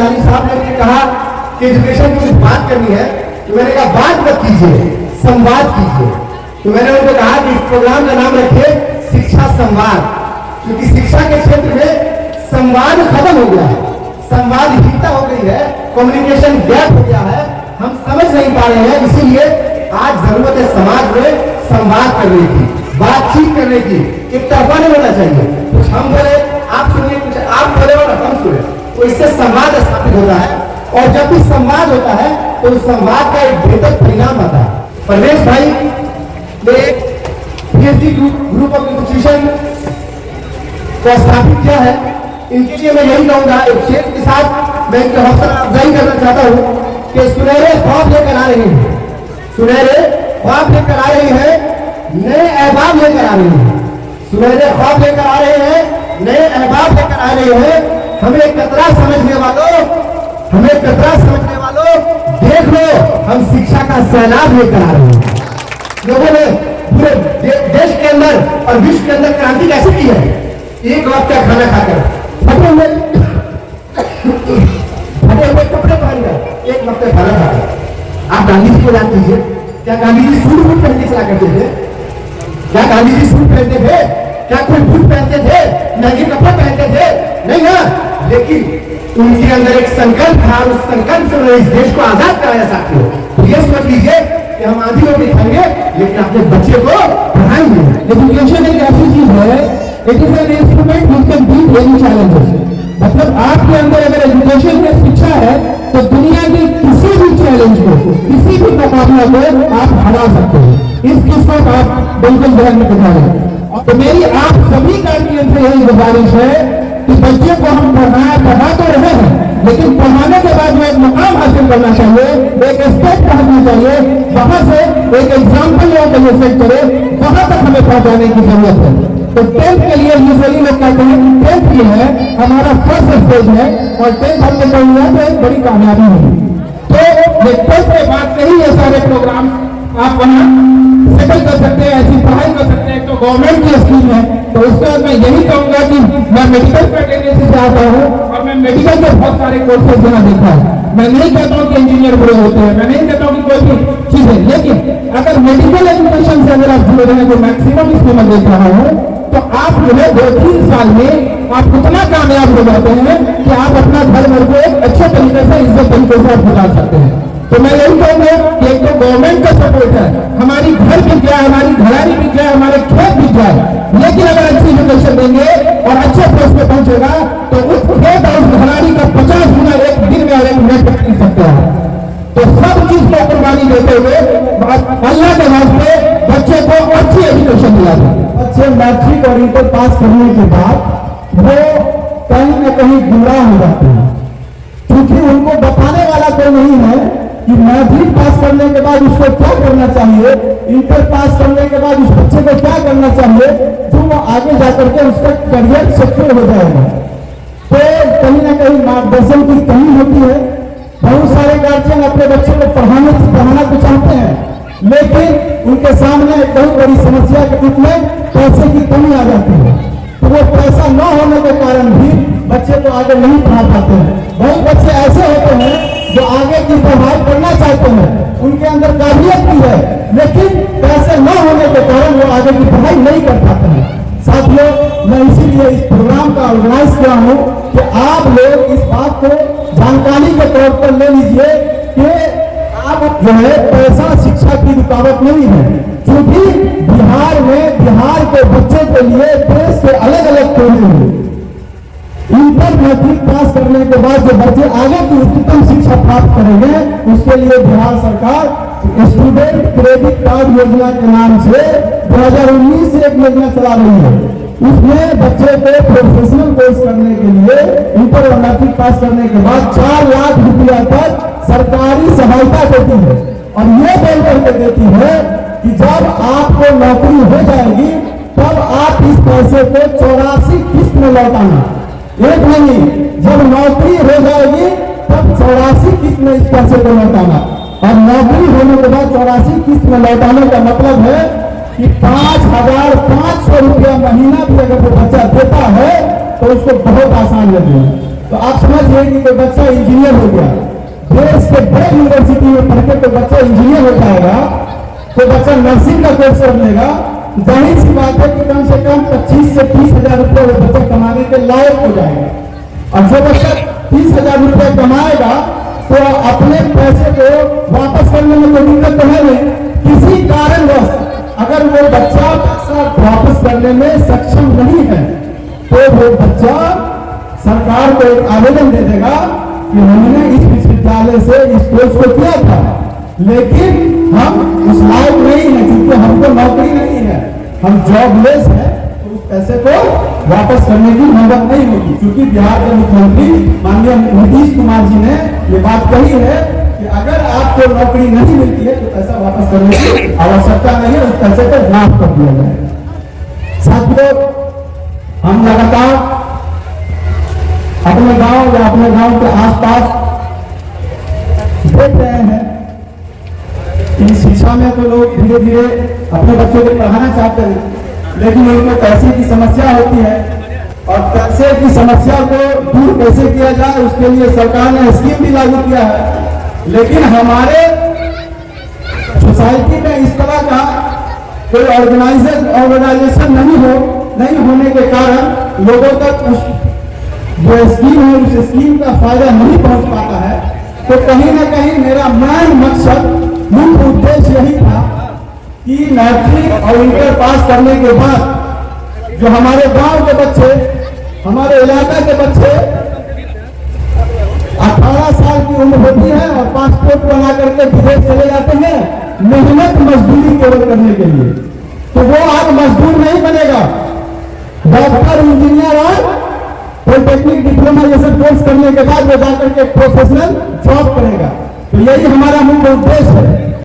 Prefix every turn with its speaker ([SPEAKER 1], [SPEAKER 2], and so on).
[SPEAKER 1] लाली साहब ने मुझे कहा कि एजुकेशन की कुछ बात करनी है, तो मैंने कहा बात मत कीजिए, संवाद कीजिए। तो मैंने उनको कहा कि इस प्रोग्राम का नाम रखिए शिक्षा संवाद, क्योंकि शिक्षा के क्षेत्र में संवाद खत्म हो गया है, संवादहीनता हो गई है, कम्युनिकेशन गैप हो गया है, हम समझ नहीं पा रहे हैं। इसीलिए आज जरूरत है समाज में संवाद करने की, बातचीत करने की, एक तरफा नहीं होना चाहिए। कुछ हम बोले आप सुनिए, कुछ आप बोले और हम सुने, तो इससे संवाद स्थापित होता है। और जब भी संवाद होता है तो उस संवाद का एक बेहतर परिणाम आता है। परवेश भाई ने पीएचडी ग्रुप ऑफ इंस्टीट्यूशन को स्थापित किया है। इनके लिए मैं यही कहूंगा, एक क्षेत्र के साथ मैं इनकी हौसला अफजाई करना चाहता हूं कि सुनहरे ख्वाब लेकर आ रहे हैं, सुनहरे ख्वाब लेकर आ रहे हैं, नए अहबाब लेकर आ रहे हैं, सुनहरे ख्वाब लेकर आ रहे हैं, नए अहबाब लेकर आ रहे हैं। हमें कतरा समझने वालों, हमें कतरा समझने वालों, देख लो, हम शिक्षा का सैलाब लेकर आ रहे हैं। लोगों ने पूरे देश के अंदर और विश्व के अंदर क्रांति कैसे की है? एक वक्त का खाना खाकर, फटे हुए कपड़े पहनकर, एक वक्त का खाना खाकर। आप गांधी जी को याद कीजिए, क्या गांधी जी सूट बूट पहन के चला करते थे? क्या गांधी जी सूट पहनते थे? क्या कोई बूट पहनते थे? महंगे कपड़े पहनते थे? नहीं ना, लेकिन उनके अंदर एक संकल्प था, उस संकल्प से उन्होंने इस देश को आजाद कराया। साथियों, तो ये समझ लीजिए कि हम आंधी रोटी खाएंगे लेकिन अपने बच्चे को पढ़ाएंगे।
[SPEAKER 2] एजुकेशन एक ऐसी चीज है, it is an instrument which can beat any challenges. मतलब आपके अंदर अगर एजुकेशन में शिक्षा है तो दुनिया के किसी भी चैलेंज को, किसी भी मुकाबला को आप हरा सकते हैं। इस चीज को आप बिल्कुल ध्यान में रखें। तो मेरी आप सभी गार्जियन से यही गुजारिश है कि बच्चे को हम पढ़ा तो रहे हैं, लेकिन पढ़ाने के बाद में एक मुकाम हासिल करना चाहिए, एक स्टेप पढ़ना चाहिए, वहां से एक एग्जाम्पल लोगों को सेट करे, वहां तक हमें पहुंचाने की जरूरत है। तो 10th के लिए यूजुअली लोग कहते हैं 10th ये है हमारा फर्स्ट स्टेज है और 10th हमने कर लिया तो एक बड़ी कामयाबी होगी। तो ये 10th के बाद से ही ये सारे प्रोग्राम आप वहां सेटल कर सकते हैं, ऐसी पढ़ाई कर सकते हैं। तो गवर्नमेंट की स्कीम है, तो उसके बाद मैं यही कहूंगा कि मैं मेडिकल कैटेगरी से आता हूँ और मैं मेडिकल के बहुत सारे कोर्सेज यहाँ देखा है। मैं नहीं कहता हूँ कि इंजीनियर बुरे होते हैं, मैं नहीं कहता हूँ कि कोई भी चीज है, लेकिन अगर मेडिकल एजुकेशन से अगर आप जुड़े रहे तो मैक्सिमम इसमें मैं देख रहा हूँ, तो आप जो है 2-3 साल में आप उतना कामयाब हो जाते हैं कि आप अपना घर भर को एक अच्छे तरीके से इज्जत तरीके से आप गुजार सकते हैं। तो मैं यही कहूंगा कि एक तो गवर्नमेंट का सपोर्ट है, हमारी घर बिक जाए, हमारी घरारी बिक जाए, हमारे खेत बिक जाए, लेकिन अगर अच्छी एजुकेशन देंगे और अच्छे पोस्ट पे पहुंचेगा तो उस खेत और उस घरारी का 50 गुना एक दिन में और एक मिनट में मिल सकता है। तो सब चीज को कुर्बानी देते हुए अल्लाह के वास्ते बच्चे को अच्छी एजुकेशन दिला दें।
[SPEAKER 1] बच्चे मैट्रिक और इंटर पास करने के बाद वो कहीं न कहीं गुमराह हो जाते हैं, क्योंकि उनको बताने वाला कोई नहीं है कि मैट्रिक पास करने के बाद उसको क्या करना चाहिए, इंटर पास करने के बाद उस बच्चे को क्या करना चाहिए, जो वो आगे जाकर के उसका करियर सिक्योर हो जाएगा। तो कहीं ना कहीं मार्गदर्शन की कमी होती है। बहुत सारे गार्जियन अपने बच्चे को पढ़ाना तो चाहते हैं, लेकिन उनके सामने एक बहुत बड़ी समस्या के रूप में पैसे की कमी आ जाती है। तो वो पैसा न होने के कारण भी बच्चे को आगे नहीं पढ़ा पाते हैं। बहुत बच्चे ऐसे होते हैं जो आगे की पढ़ाई करना चाहते हैं, उनके अंदर काबिलियत भी है, लेकिन पैसे न होने के कारण वो आगे की पढ़ाई नहीं कर पाते हैं। साथियों, मैं इसीलिए इस प्रोग्राम का ऑर्गेनाइज किया हूँ कि आप लोग इस बात को जानकारी के तौर पर ले लीजिए कि आप जो है पैसा शिक्षा की रुकावट नहीं है, क्योंकि बिहार में बिहार के बच्चे के लिए देश के अलग अलग कोने में इंटर मैट्रिक पास करने के बाद जो बच्चे आगे की उच्चतम शिक्षा प्राप्त करेंगे, उसके लिए बिहार सरकार स्टूडेंट क्रेडिट कार्ड योजना के नाम से 2019 से एक योजना चला रही है। उसमें बच्चे को प्रोफेशनल कोर्स करने के लिए इंटर और मैट्रिक पास करने के बाद 4 लाख रुपया तक सरकारी सहायता देती है, और ये बोल करके देती है कि जब आपको नौकरी हो जाएगी तब आप इस पैसे को 84 किस्त में लौटाना। एक नहीं, जब नौकरी हो जाएगी तब 84 किस्त में इस पैसे को लौटाना। और नौकरी होने के बाद 84 किस्त में लौटाने का मतलब है कि 5,500 रुपया महीना भी अगर वो बच्चा देता है तो उसको बहुत आसान लगेगा। तो आप समझिए कि कोई बच्चा इंजीनियर हो गया, देश के बड़े यूनिवर्सिटी में पढ़ के कोई बच्चा इंजीनियर हो जाएगा, कोई बच्चा नर्सिंग का कोर्स कर लेगा, जाहिर सी बात है कि कम से कम 25 से 30 हजार रुपये वो बच्चा कमाने के लायक हो जाएगा। और जो बच्चा 30 हजार रुपये कमाएगा तो अपने पैसे को वापस करने में कोई दिक्कत तो है नहीं। किसी कारणवश अगर वो बच्चा पैसा वापस करने में सक्षम नहीं है तो वो बच्चा सरकार को एक आवेदन दे देगा कि हमने इस विश्वविद्यालय से इस कोर्स को किया था, लेकिन हम उस लायक नहीं है, क्योंकि हमको नौकरी नहीं है, हम जॉबलेस है, तो उस पैसे को वापस करने की मदद नहीं होगी। क्योंकि बिहार के मुख्यमंत्री माननीय नीतीश कुमार जी ने ये बात कही है कि अगर आपको नौकरी नहीं मिलती है तो पैसा वापस करने की आवश्यकता नहीं है, उस पैसे को माफ कर दिया जाए। साथियों, हम लगातार अपने गांव या अपने गांव के आसपास देख रहे हैं कि शिक्षा में तो लोग धीरे धीरे अपने बच्चों को पढ़ाना चाहते हैं, लेकिन उनको पैसे की समस्या होती है और पैसे की समस्या को दूर कैसे किया जाए उसके लिए सरकार ने स्कीम भी लागू किया है। लेकिन हमारे सोसाइटी में इस तरह का कोई ऑर्गेनाइजेशन नहीं होने के कारण लोगों तक उस जो स्कीम है उस स्कीम का फायदा नहीं पहुंच पाता है। तो कहीं ना कहीं मेरा मेन मकसद, मुख्य उद्देश्य यही था कि मैट्रिक और इंटर पास करने के बाद जो हमारे गांव के बच्चे, हमारे इलाका के बच्चे 18 साल की उम्र होती है और पासपोर्ट बना करके विदेश चले जाते हैं मेहनत मजदूरी केवल करने के लिए, तो वो आज मजदूर नहीं बनेगा, डॉक्टर, इंजीनियर और पॉलिटेक्निक डिप्लोमा ये सब कोर्स करने के बाद वो जाकर के प्रोफेशनल जॉब करेगा। तो यही हमारा मुख्य उद्देश्य है।